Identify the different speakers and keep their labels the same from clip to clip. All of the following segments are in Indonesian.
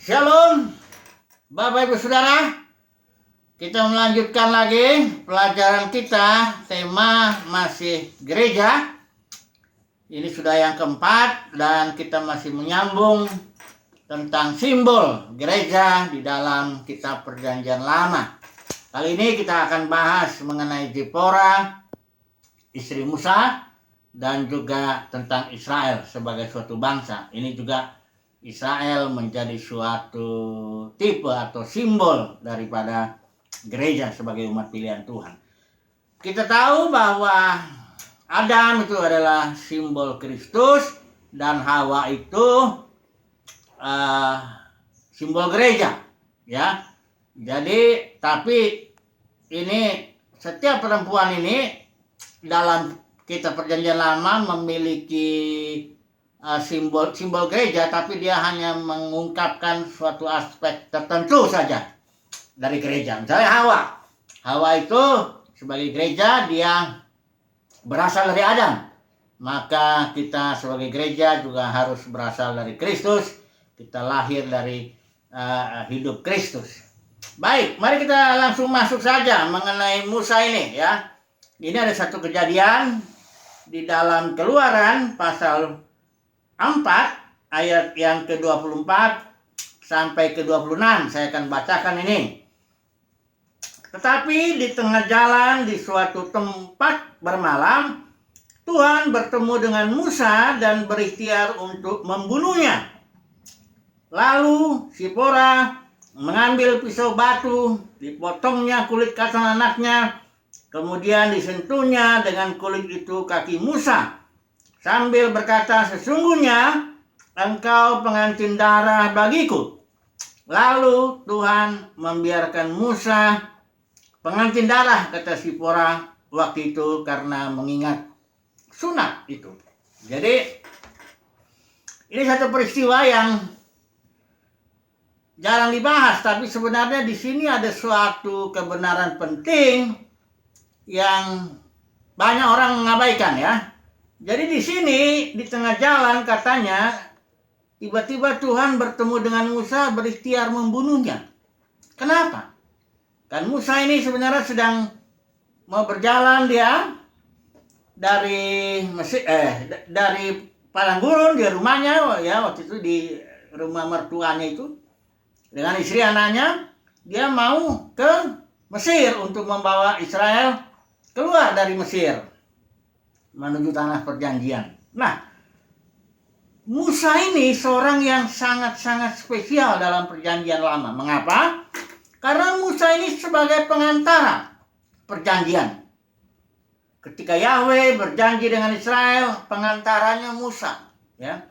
Speaker 1: Shalom, Bapak Ibu Saudara. Kita melanjutkan lagi pelajaran kita, tema masih gereja. Ini sudah yang keempat dan kita masih menyambung tentang simbol gereja di dalam kitab Perjanjian Lama. Kali ini kita akan bahas mengenai Zipora, istri Musa, dan juga tentang Israel sebagai suatu bangsa. Ini juga Israel menjadi suatu tipe atau simbol daripada gereja sebagai umat pilihan Tuhan. Kita tahu bahwa Adam itu adalah simbol Kristus dan Hawa itu simbol gereja, ya. Jadi, tapi ini setiap perempuan ini dalam kitab Perjanjian Lama memiliki simbol gereja, tapi dia hanya mengungkapkan suatu aspek tertentu saja dari gereja. Misalnya Hawa itu sebagai gereja dia berasal dari Adam, maka kita sebagai gereja juga harus berasal dari Kristus. Kita lahir dari hidup Kristus. Baik, mari kita langsung masuk saja mengenai Musa ini, ya. Ini ada satu kejadian di dalam Keluaran pasal 4 ayat yang ke-24 sampai ke-26. Saya akan bacakan ini. Tetapi di tengah jalan di suatu tempat bermalam, Tuhan bertemu dengan Musa dan berikhtiar untuk membunuhnya. Lalu Zipora mengambil pisau batu, dipotongnya kulit kaki anaknya, kemudian disentuhnya dengan kulit itu kaki Musa, sambil berkata, "Sesungguhnya engkau pengantin darah bagiku." Lalu Tuhan membiarkan Musa pengantin darah, kata Zipora waktu itu, karena mengingat sunat itu. Jadi ini satu peristiwa yang jarang dibahas, tapi sebenarnya di sini ada suatu kebenaran penting yang banyak orang mengabaikan, ya. Jadi di sini di tengah jalan katanya tiba-tiba Tuhan bertemu dengan Musa, berikhtiar membunuhnya. Kenapa? Kan Musa ini sebenarnya sedang mau berjalan dia dari dari padang gurun di rumahnya, ya, waktu itu di rumah mertuanya itu dengan istri anaknya. Dia mau ke Mesir untuk membawa Israel keluar dari Mesir menuju tanah perjanjian. Nah, Musa ini seorang yang sangat-sangat spesial dalam Perjanjian Lama. Mengapa? Karena Musa ini sebagai pengantara perjanjian. Ketika Yahweh berjanji dengan Israel, pengantaranya Musa, ya.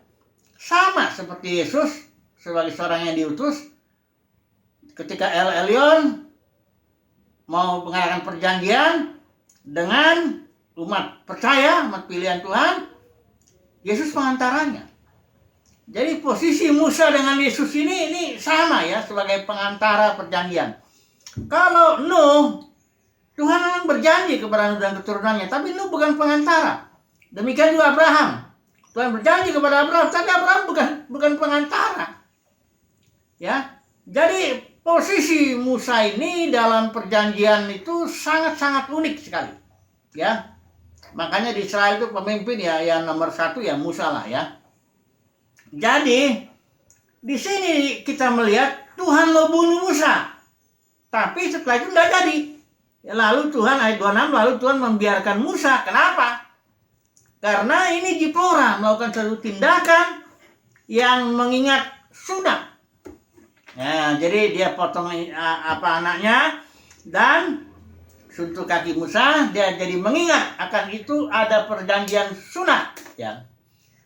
Speaker 1: Sama seperti Yesus sebagai seorang yang diutus. Ketika El Elyon mau mengadakan perjanjian dengan umat percaya, umat pilihan Tuhan, Yesus pengantaranya. Jadi posisi Musa dengan Yesus ini sama, ya, sebagai pengantara perjanjian. Kalau Nuh, Tuhan memang berjanji kepada Nuh dan keturunannya, tapi Nuh bukan pengantara. Demikian juga Abraham. Tuhan berjanji kepada Abraham, tapi Abraham bukan pengantara. Ya. Jadi posisi Musa ini dalam perjanjian itu sangat-sangat unik sekali. Ya. Makanya di Israel itu pemimpin, ya, yang nomor satu ya Musa lah, ya. Jadi di sini kita melihat Tuhan mau bunuh Musa, tapi setelah itu tidak jadi. Ya, lalu Tuhan, ayat 26, lalu Tuhan membiarkan Musa. Kenapa? Karena ini Zipora melakukan satu tindakan yang mengingat sunat. Nah, jadi dia potong anaknya dan suntuk kaki Musa, dia jadi mengingat akan itu ada perjanjian sunat, ya.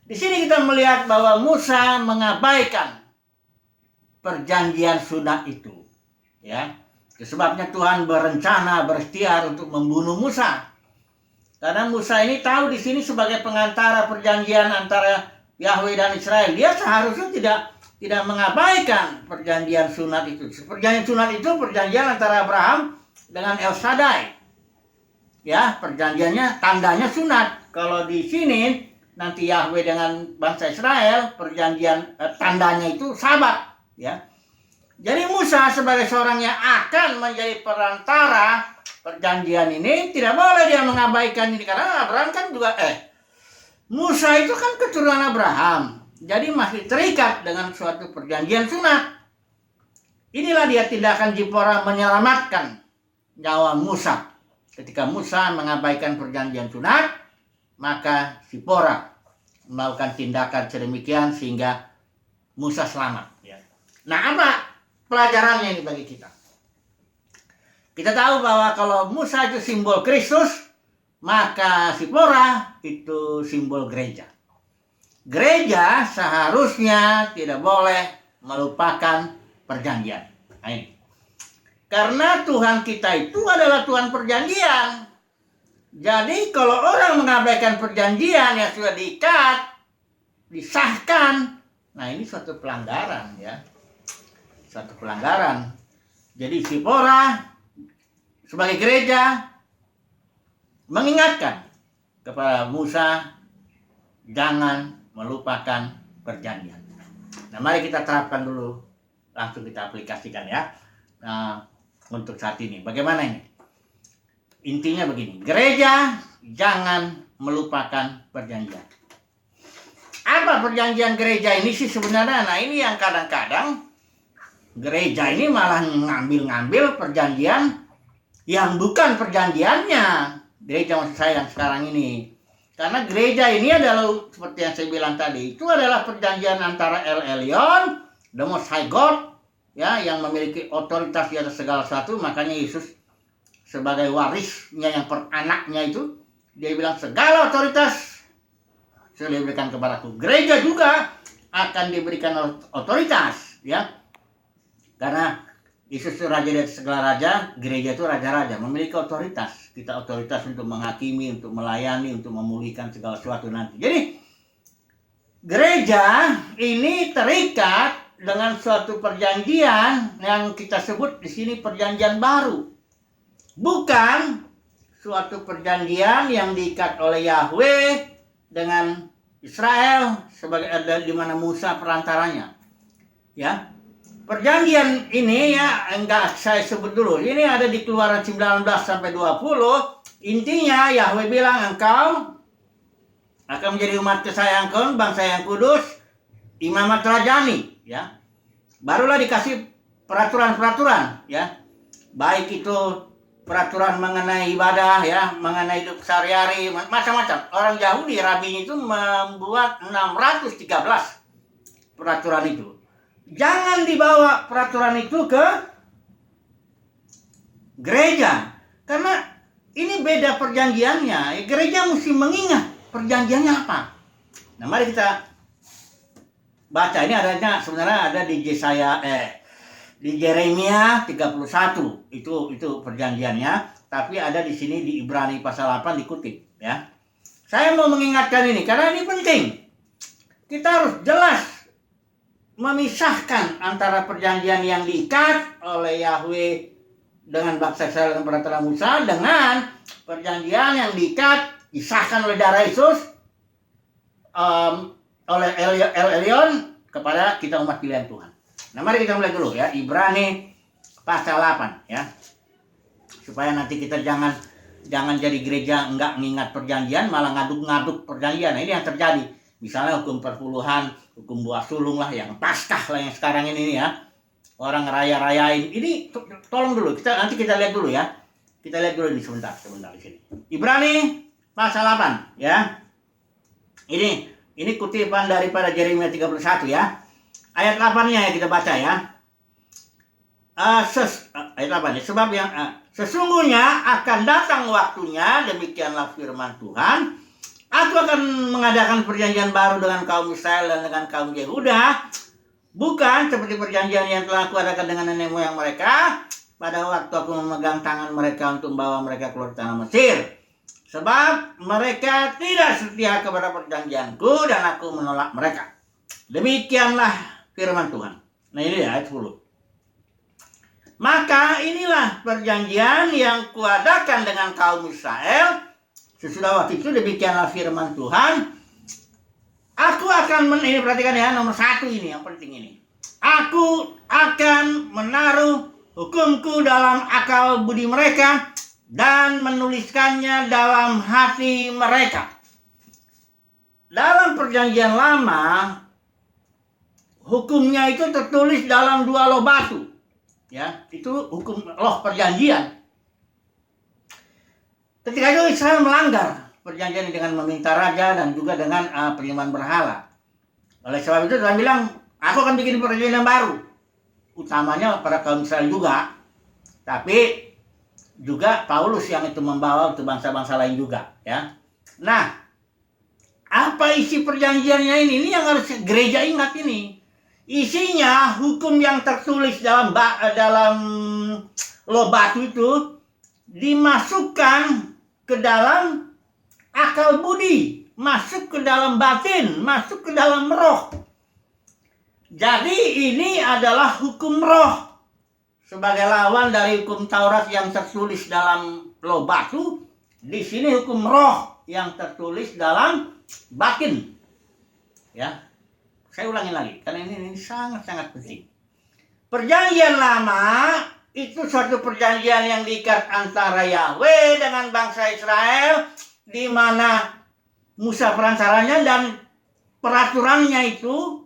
Speaker 1: Di sini kita melihat bahwa Musa mengabaikan perjanjian sunat itu, ya. Sebabnya Tuhan berencana, berikhtiar untuk membunuh Musa. Karena Musa ini tahu di sini sebagai pengantara perjanjian antara Yahweh dan Israel, dia seharusnya tidak mengabaikan perjanjian sunat itu. Perjanjian sunat itu perjanjian antara Abraham dengan El Shaddai. Ya, perjanjiannya tandanya sunat. Kalau di sini nanti Yahweh dengan bangsa Israel, perjanjian tandanya itu Sabat, ya. Jadi Musa sebagai seorang yang akan menjadi perantara perjanjian ini, tidak boleh dia mengabaikan ini. Karena Abraham kan juga, Musa itu kan keturunan Abraham. Jadi masih terikat dengan suatu perjanjian sunat. Inilah dia tindakan Zipora menyelamatkan nyawa Musa. Ketika Musa mengabaikan perjanjian sunat, maka Zipora melakukan tindakan sedemikian sehingga Musa selamat. Nah, apa pelajarannya ini bagi kita? Kita tahu bahwa kalau Musa itu simbol Kristus, maka Zipora itu simbol gereja. Gereja seharusnya tidak boleh melupakan perjanjian. Nah, ini. Karena Tuhan kita itu adalah Tuhan perjanjian. Jadi kalau orang mengabaikan perjanjian yang sudah diikat, disahkan, nah ini suatu pelanggaran ya. Suatu pelanggaran. Jadi Zipora sebagai gereja mengingatkan kepada Musa jangan melupakan perjanjian. Nah, mari kita terapkan dulu, langsung kita aplikasikan ya. Nah, untuk saat ini, bagaimana ini? Intinya begini, gereja jangan melupakan perjanjian. Apa perjanjian gereja ini sih sebenarnya? Nah, ini yang kadang-kadang gereja ini malah ngambil perjanjian yang bukan perjanjiannya. Gereja maksud saya yang sekarang ini. Karena gereja ini adalah seperti yang saya bilang tadi, itu adalah perjanjian antara El Elyon, the Most High God, ya, yang memiliki otoritas di atas segala sesuatu. Makanya Yesus sebagai warisnya yang peranaknya itu, dia bilang segala otoritas sudah diberikan kepadaku. Gereja juga akan diberikan otoritas, ya. Karena Yesus itu raja dari segala raja, gereja itu raja-raja, memiliki otoritas. Kita otoritas untuk menghakimi, untuk melayani, untuk memulihkan segala sesuatu nanti. Jadi gereja ini terikat dengan suatu perjanjian yang kita sebut di sini perjanjian baru. Bukan suatu perjanjian yang diikat oleh Yahweh dengan Israel sebagai di mana Musa perantaranya. Ya. Perjanjian ini ya enggak saya sebut dulu. Ini ada di Keluaran 19 sampai 20. Intinya Yahweh bilang engkau akan menjadi umat kesayangan, bangsa yang kudus, imamat rajani, ya. Barulah dikasih peraturan-peraturan, ya. Baik itu peraturan mengenai ibadah, ya, mengenai hidup sehari-hari, macam-macam. Orang Yahudi, rabinya itu membuat 613 peraturan itu. Jangan dibawa peraturan itu ke gereja. Karena ini beda perjanjiannya. Gereja mesti mengingat perjanjiannya apa. Nah, mari kita baca. Ini adanya sebenarnya ada di di Yeremia 31. Itu perjanjiannya. Tapi ada di sini di Ibrani pasal 8 dikutip, ya. Saya mau mengingatkan ini karena ini penting. Kita harus jelas memisahkan antara perjanjian yang diikat oleh Yahweh dengan bangsa Israel dan perantara Musa dengan perjanjian yang diikat disahkan oleh darah Yesus oleh El Elyon kepada kita umat pilihan Tuhan. Nah, mari kita mulai dulu ya, Ibrani pasal 8 ya. Supaya nanti kita jangan jadi gereja enggak mengingat perjanjian malah ngaduk-ngaduk perjanjian. Nah, ini yang terjadi. Misalnya hukum perpuluhan, hukum buah sulung lah, yang Paskah lah yang sekarang ini ya. Orang raya-rayain. Ini tolong dulu, nanti kita lihat dulu ya. Kita lihat dulu ini sebentar di sini. Ibrani pasal 8 ya. Ini kutipan daripada Yeremia 31 ya. Ayat 8-nya ya kita baca ya. Ayat 8-nya. Sebab yang sesungguhnya akan datang waktunya, demikianlah firman Tuhan. Aku akan mengadakan perjanjian baru dengan kaum Israel dan dengan kaum Yehuda. Bukan seperti perjanjian yang telah aku adakan dengan nenek moyang mereka. Pada waktu aku memegang tangan mereka untuk membawa mereka keluar tanah Mesir. Sebab mereka tidak setia kepada perjanjianku dan aku menolak mereka. Demikianlah firman Tuhan. Nah, ini ayat 10. Maka inilah perjanjian yang kuadakan dengan kaum Israel. Sesudah waktu itu demikianlah firman Tuhan. Aku akan ini perhatikan ya, nomor 1 ini yang penting ini. Aku akan menaruh hukumku dalam akal budi mereka dan menuliskannya dalam hati mereka. Dalam perjanjian lama, hukumnya itu tertulis dalam 2 loh batu. Ya, itu hukum loh perjanjian. Ketika itu Israel melanggar perjanjian dengan meminta raja dan juga dengan penyembahan berhala. Oleh sebab itu Tuhan bilang, aku akan bikin perjanjian yang baru. Utamanya pada kaum Israel juga. Tapi juga Paulus yang itu membawa untuk bangsa-bangsa lain juga. Ya. Nah, apa isi perjanjiannya ini? Ini yang harus gereja ingat ini. Isinya hukum yang tertulis dalam loh batu itu dimasukkan ke dalam akal budi, masuk ke dalam batin, masuk ke dalam roh. Jadi ini adalah hukum roh sebagai lawan dari hukum Taurat yang tertulis dalam loh batu. Di sini hukum roh yang tertulis dalam batin. Ya. Saya ulangi lagi, karena ini sangat-sangat penting. Perjanjian lama itu suatu perjanjian yang diikat antara Yahweh dengan bangsa Israel, di mana Musa perantaranya dan peraturannya itu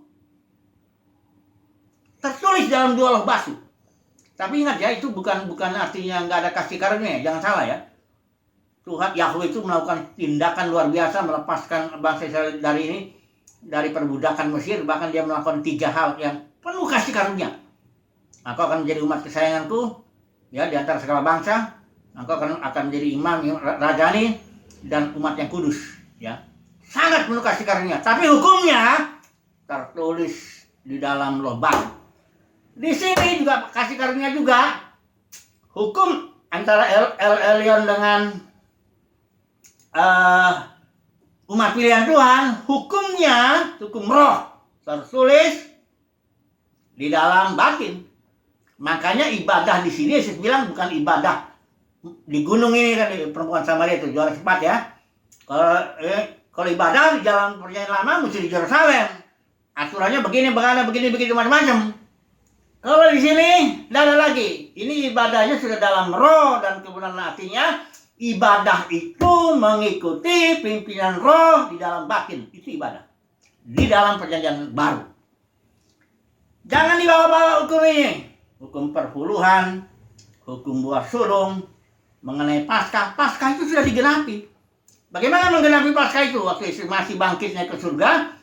Speaker 1: tertulis dalam 2 loh batu. Tapi ingat ya, itu bukan artinya nggak ada kasih karunia, jangan salah ya. Tuhan Yahweh itu melakukan tindakan luar biasa melepaskan bangsa Israel dari perbudakan Mesir, bahkan dia melakukan 3 hal yang penuh kasih karunia. Engkau akan menjadi umat kesayanganku, ya, di antara segala bangsa. Engkau akan menjadi imam, rajani, dan umat yang kudus, ya. Sangat penuh kasih karunia. Tapi hukumnya tertulis di dalam loh batu. Di sini juga kasih karunia juga. Hukum antara El Elyon dengan umat pilihan Tuhan, hukumnya, hukum roh, tertulis di dalam batin. Makanya ibadah di sini, Yesus bilang bukan ibadah di gunung ini kan, perempuan Samaria itu juara cepat ya. Kalau ibadah di dalam perjanjian lama mesti di Yerusalem. Aturannya begini macam-macam. Kalau di sini tidak ada lagi. Ini ibadahnya sudah dalam roh, dan kebenaran artinya ibadah itu mengikuti pimpinan roh di dalam batin. Itu ibadah. Di dalam perjanjian baru. Jangan dibawa-bawa hukum ini. Hukum perpuluhan, hukum buah sulung, mengenai Paskah. Paskah itu sudah digenapi. Bagaimana menggenapi Paskah itu? Waktu Yesus masih bangkit naik ke surga.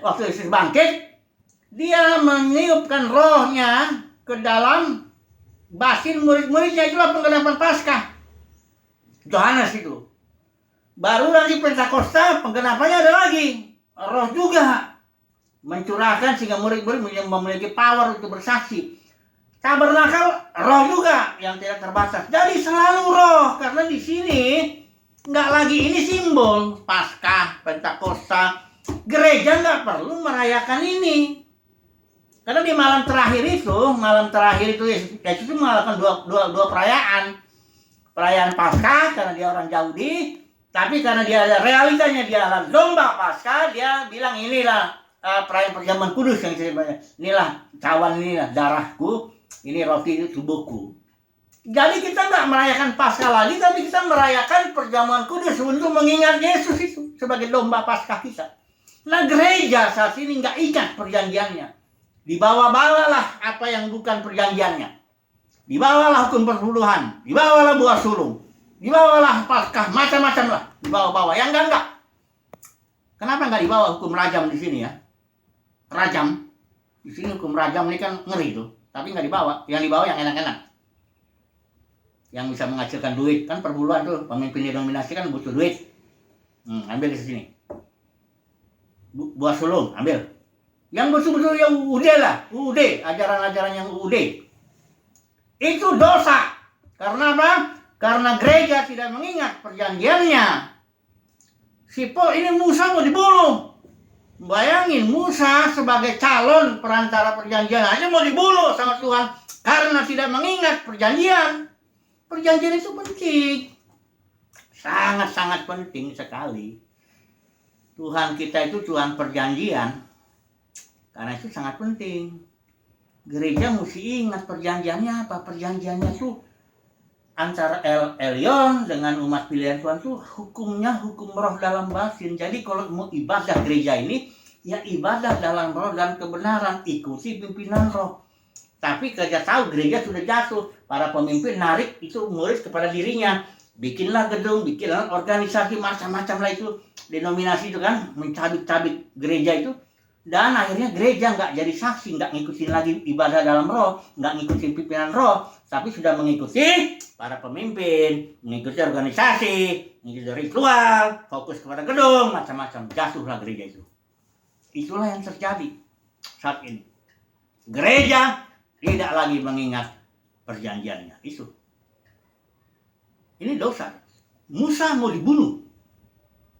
Speaker 1: Waktu Yesus bangkit, dia meniupkan rohnya ke dalam batin murid-muridnya. Itulah penggenapan Paskah. Yohanes itu. Baru lagi Pentakosta, penggenapannya ada lagi. Roh juga mencurahkan sehingga murid-murid memiliki power untuk bersaksi. Tabernakel roh juga yang tidak terbatas. Jadi selalu roh, karena di sini nggak lagi ini simbol Paskah, Pentakosta. Gereja nggak perlu merayakan ini. Karena di malam terakhir itu Yesus itu melakukan dua perayaan. Perayaan Paskah karena dia orang Yahudi, tapi karena dia ada realitanya, dia adalah domba Paskah, dia bilang inilah perayaan perjamuan kudus yang saya banyak. Inilah cawan, inilah darahku, ini roti itu tubuhku. Jadi kita nggak merayakan Paskah lagi, tapi kita merayakan perjamuan kudus untuk mengingat Yesus itu sebagai domba Paskah kita. Nah, gereja saat ini nggak ingat perjanjiannya. Dibawa-bawalah apa yang bukan perjanjiannya. Dibawalah hukum perpuluhan, dibawalah buah sulung, dibawalah Paskah, macam-macam lah, dibawa-bawa. Yang enggak. Kenapa nggak dibawa hukum rajam di sini ya? Rajam. Di sini hukum rajam ini kan ngeri tuh, tapi nggak dibawa. Yang dibawa yang enak-enak. Yang bisa menghasilkan duit. Kan perpuluhan tuh, pemimpin denominasi kan butuh duit. Ambil di sini. Buah sulung, ambil. Yang betul-betul yang UUD lah, UUD, ajaran-ajaran yang UUD. Itu dosa. Karena apa? Karena gereja tidak mengingat perjanjiannya. Ini Musa mau dibunuh. Bayangin, Musa sebagai calon perantara perjanjian aja mau dibunuh sama Tuhan karena tidak mengingat perjanjian. Perjanjian itu penting. Sangat-sangat penting sekali. Tuhan kita itu Tuhan perjanjian. Karena itu sangat penting. gereja mesti ingat perjanjiannya apa. Perjanjiannya tuh antara El Elyon dengan umat pilihan Tuhan tuh hukumnya hukum roh dalam batin. Jadi kalau mau ibadah gereja ini, ya ibadah dalam roh dan kebenaran, ikuti pimpinan roh. Tapi kerja tahu gereja sudah jatuh, para pemimpin narik itu murid kepada dirinya, bikinlah gedung, bikinlah organisasi macam-macam lah itu, denominasi itu kan, mencabik-cabik gereja itu. Dan akhirnya gereja nggak jadi saksi, nggak ngikutin lagi ibadah dalam roh, nggak ngikutin pimpinan roh, tapi sudah mengikuti para pemimpin, mengikuti organisasi, mengikuti ritual, fokus kepada gedung, macam-macam. Jatuhlah gereja itu. Itulah yang terjadi saat ini. Gereja tidak lagi mengingat perjanjiannya. Itu. Ini dosa. Musa mau dibunuh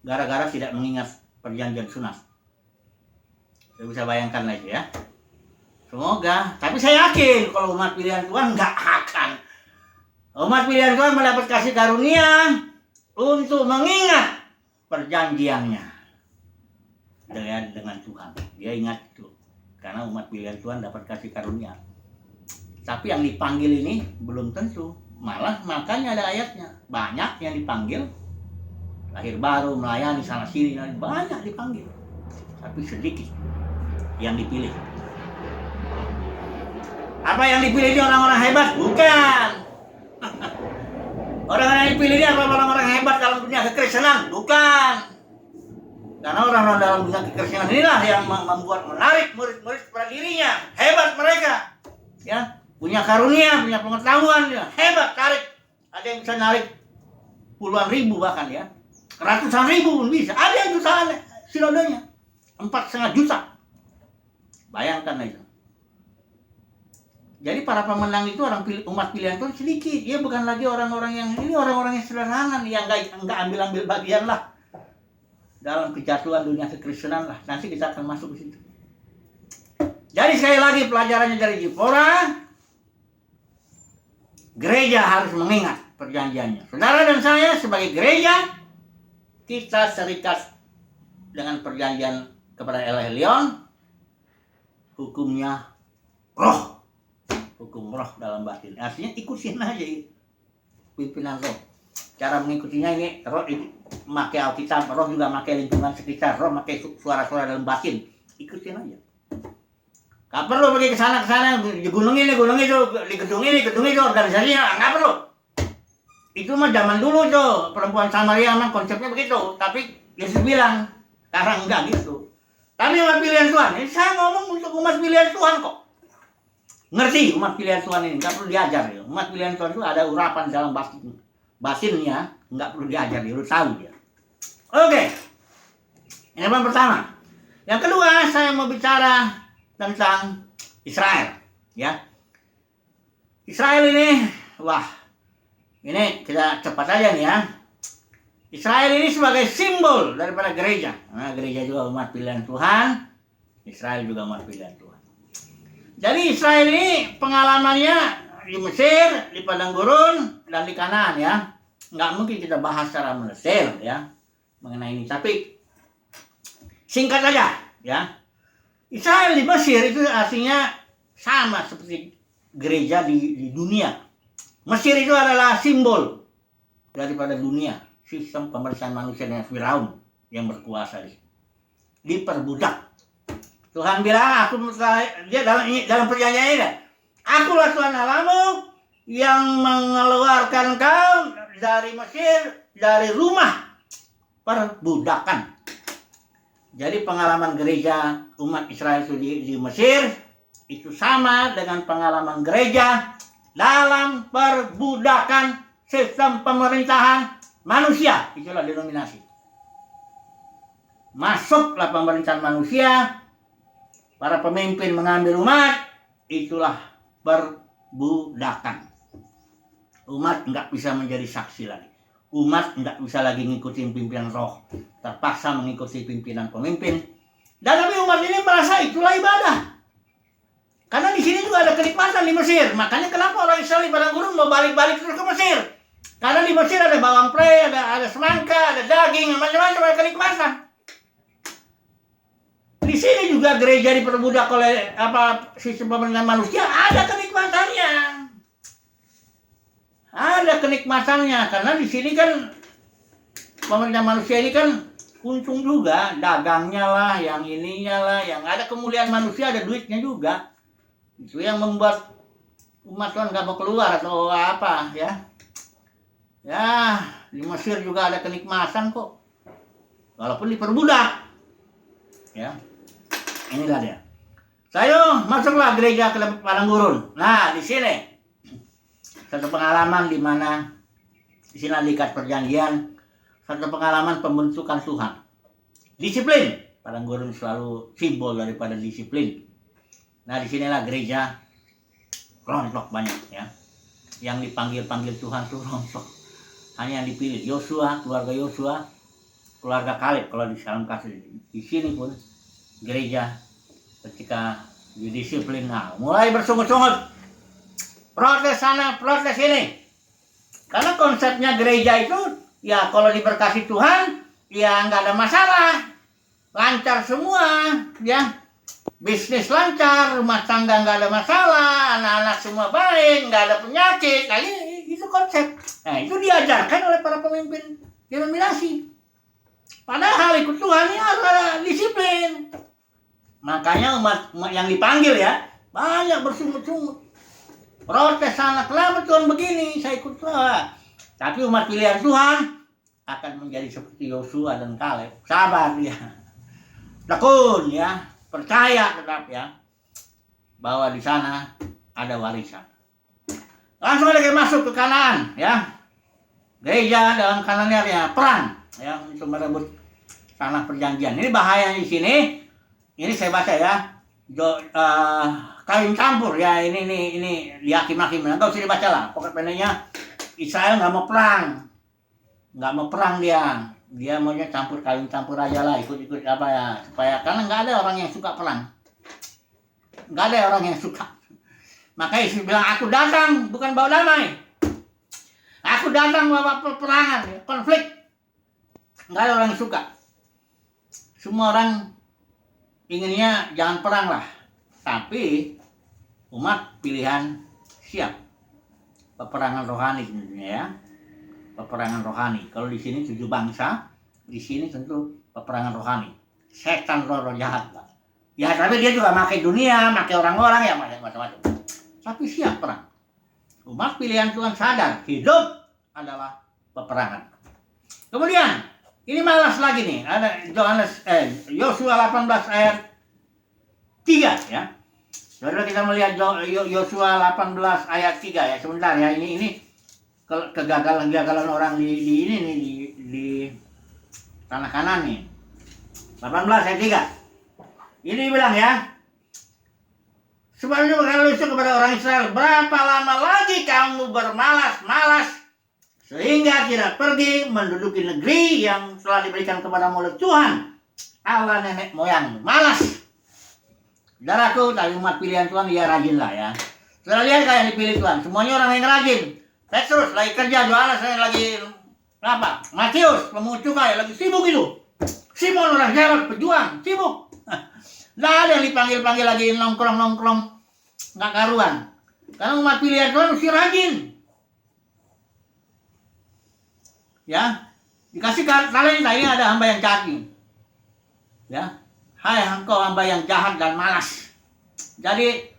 Speaker 1: gara-gara tidak mengingat perjanjian sunat. Saya bisa bayangkan lah itu ya. Semoga. Tapi saya yakin kalau umat pilihan Tuhan nggak akan. Umat pilihan Tuhan mendapat kasih karunia untuk mengingat perjanjiannya dengan Tuhan. Dia ingat itu. Karena umat pilihan Tuhan dapat kasih karunia. Tapi yang dipanggil ini belum tentu. Malah makanya ada ayatnya. Banyak yang dipanggil. Lahir baru, melayani sana sini. Banyak dipanggil. Tapi sedikit yang dipilih. Apa yang dipilih ini orang-orang hebat? Bukan. Orang-orang yang dipilih ini apa orang-orang hebat dalam dunia kekristenan? Bukan. Karena orang-orang dalam dunia kekristenan inilah yang membuat menarik murid-murid kepada dirinya. Hebat mereka. Ya, punya karunia, punya pengetahuan, ya. Hebat, tarik. Ada yang bisa narik puluhan ribu bahkan ya. Ratusan ribu pun bisa. Ada yang jutaan sinodenya. 4,5 juta. Bayangkan itu. Jadi para pemenang itu umat pilihan Tuhan sedikit. Dia bukan lagi orang-orang yang sederhana nih, yang enggak ambil bagian lah dalam kejatuhan dunia kekristenan lah. Nanti kita akan masuk ke situ. Jadi sekali lagi pelajarannya dari Zipora, gereja harus mengingat perjanjiannya. Saudara dan saya sebagai gereja, kita terikat dengan perjanjian kepada El Elyon. Hukumnya roh, hukum roh dalam batin. Artinya ikutin aja pimpinan roh. Cara mengikutinya ini roh memakai Alkitab, roh juga memakai lingkungan sekitar, roh memakai suara-suara dalam batin. Ikutin aja. Gak perlu pergi ke sana di gunung ini, di gedung itu organisasinya, nggak perlu. Itu mah zaman dulu tuh perempuan Samaria memang konsepnya begitu. Tapi Yesus bilang sekarang enggak gitu. Tapi umat pilihan Tuhan, ini saya ngomong untuk umat pilihan Tuhan kok. Ngerti umat pilihan Tuhan ini, nggak perlu diajar ya. Umat pilihan Tuhan itu ada urapan dalam batinnya, nggak perlu diajar, dia udah tahu dia. Oke, ini yang pertama. Yang kedua, saya mau bicara tentang Israel, ya. Israel ini, wah, ini kita cepat aja nih ya. Israel ini sebagai simbol daripada gereja. Nah, gereja juga umat pilihan Tuhan. Israel juga umat pilihan Tuhan. Jadi Israel ini pengalamannya di Mesir, di padang gurun, dan di Kanaan ya. Nggak mungkin kita bahas secara mendetail ya mengenai ini. Tapi singkat aja ya. Israel di Mesir itu artinya sama seperti gereja di dunia. Mesir itu adalah simbol daripada dunia. Sistem pemerintahan manusia dengan Firaun yang berkuasa diperbudak. Tuhan bilang, dia dalam perjanjian ini, akulah Tuhan Allahmu yang mengeluarkan kau dari Mesir, dari rumah perbudakan. Jadi pengalaman gereja umat Israel itu di Mesir itu sama dengan pengalaman gereja dalam perbudakan sistem pemerintahan manusia. Itulah denominasi. Masuklah pemerintahan manusia, para pemimpin mengambil umat, itulah perbudakan. Umat nggak bisa menjadi saksi lagi. Umat nggak bisa lagi ngikutin pimpinan roh, terpaksa mengikuti pimpinan pemimpin. Dan tapi umat ini merasa itulah ibadah. Karena di sini juga ada kenikmatan di Mesir. Makanya kenapa orang Israel di padang gurun mau balik-balik terus ke Mesir? Karena di Mesir ada bawang pre, ada semangka, ada daging, macam-macam, ada kenikmatan. Di sini juga gereja diperbudak oleh sistem pemerintahan manusia, ada kenikmatannya. Ada kenikmatannya karena di sini kan pemerintahan manusia ini kan untung juga, dagangnya lah, yang ininya lah, yang ada kemuliaan manusia, ada duitnya juga. Itu yang membuat umat Tuhan gak mau keluar atau apa ya. Ya, di Mesir juga ada kenikmatan kok. Walaupun diperbudak. Ya. Inilah dia. Saya masuklah gereja ke padang gurun. Nah, di sini satu pengalaman di mana di sini ada ikat perjanjian, satu pengalaman pembentukan Tuhan. Disiplin. Padang gurun selalu simbol daripada disiplin. Nah, di sinilah gereja rontok banyak ya. Yang dipanggil Tuhan tuh rontok. Hanya yang dipilih Yosua, keluarga Kaleb kalau di dalam kasus di sini pun gereja ketika didisiplin, nah, mulai bersungut-sungut, protes sana, protes sini. Karena konsepnya gereja itu ya kalau diberkati Tuhan ya nggak ada masalah, lancar semua ya, bisnis lancar, rumah tangga nggak ada masalah, anak-anak semua baik, nggak ada penyakit. Nah, itu konsep. Nah, itu diajarkan oleh para pemimpin denominasi. Padahal ikut Tuhan ini harus ada disiplin. Makanya umat yang dipanggil ya banyak bersungut-sungut, protes sana, kenapa Tuhan begini, saya ikut Tuhan. Tapi umat pilihan Tuhan akan menjadi seperti Yosua dan Kaleb, sabar ya, tekun ya, percaya tetap ya bahwa di sana ada warisan. Langsung aja masuk ke Kanaan ya. Gereja dalam Kanaan ya perang ya untuk merebut tanah perjanjian. Ini bahaya di sini. Ini saya baca ya. Kawin campur ya, ini di Hakim-Hakim. Enggak usah dibaca lah. Pokoknya pendeknya Israel nggak mau perang. Nggak mau perang dia. Dia maunya kawin campur aja lah, ikut-ikut apa ya, supaya karena nggak ada orang yang suka perang. Nggak ada orang yang suka. Makanya Yesus bilang, aku datang bukan bawa damai. Aku datang bawa peperangan, konflik. Nggak ada orang yang suka. Semua orang inginnya jangan perang lah. Tapi umat pilihan siap. Peperangan rohani tentunya ya. Peperangan rohani. Kalau di sini 7 bangsa, di sini tentu peperangan rohani. Setan roh jahat lah. Ya tapi dia juga pakai dunia, pakai orang-orang ya macam-macam. Tapi siap perang. Umat pilihan Tuhan sadar hidup adalah peperangan. Kemudian ini malas lagi nih. Ada Yosua 18 ayat 3 ya. Saudara kita melihat Yosua 18 ayat 3 ya. Sebentar ya, ini kegagalan orang di tanah Kanan nih. 18 ayat 3. Ini bilang ya. Sebab itu berkata kepada orang Israel, berapa lama lagi kamu bermalas-malas sehingga tidak pergi menduduki negeri yang telah diberikan kepadamu oleh Tuhan Allah nenek moyangmu. Malas. Saudaraku, tapi umat pilihan Tuhan ya rajinlah ya. Saudara lihat kayak yang dipilih Tuhan, semuanya orang yang rajin. Petrus lagi kerja, Yohanes lagi apa? Matius pemungut cukai lagi sibuk itu. Simon orang Herod pejuang sibuk. Nggak ada yang dipanggil-panggil lagi nongkrong-nongkrong nggak karuan. Karena umat pilihan Tuhan mesti rajin. Ya, dikasih talenta ini ada hamba yang jahat. Ya, hai engkau hamba yang jahat dan malas. Jadi,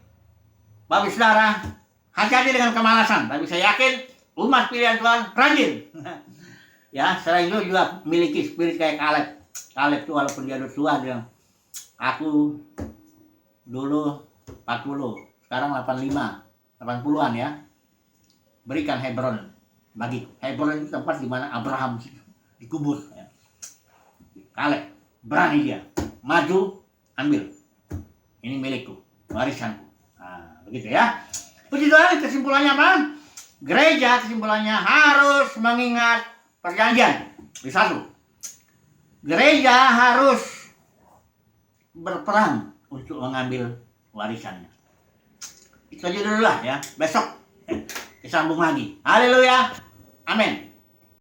Speaker 1: Bapak Saudara, hati-hati dengan kemalasan. Tapi saya yakin umat pilihan Tuhan rajin. Ya, selain itu juga memiliki spirit kayak Kaleb. Kaleb itu walaupun dia udah tua, dia aku dulu 40, sekarang 85, 80-an ya. Berikan Hebron bagi. Hebron itu tempat di mana Abraham dikubur. Ya. Kaleb berani dia, maju, ambil. Ini milikku, warisanku. Nah, begitu ya. Puji Tuhan, kesimpulannya apa? Gereja kesimpulannya harus mengingat perjanjian. Di satu, gereja harus berperang untuk mengambil warisannya. Itu aja dulu lah ya. Besok kita sambung lagi. Haleluya. Amin.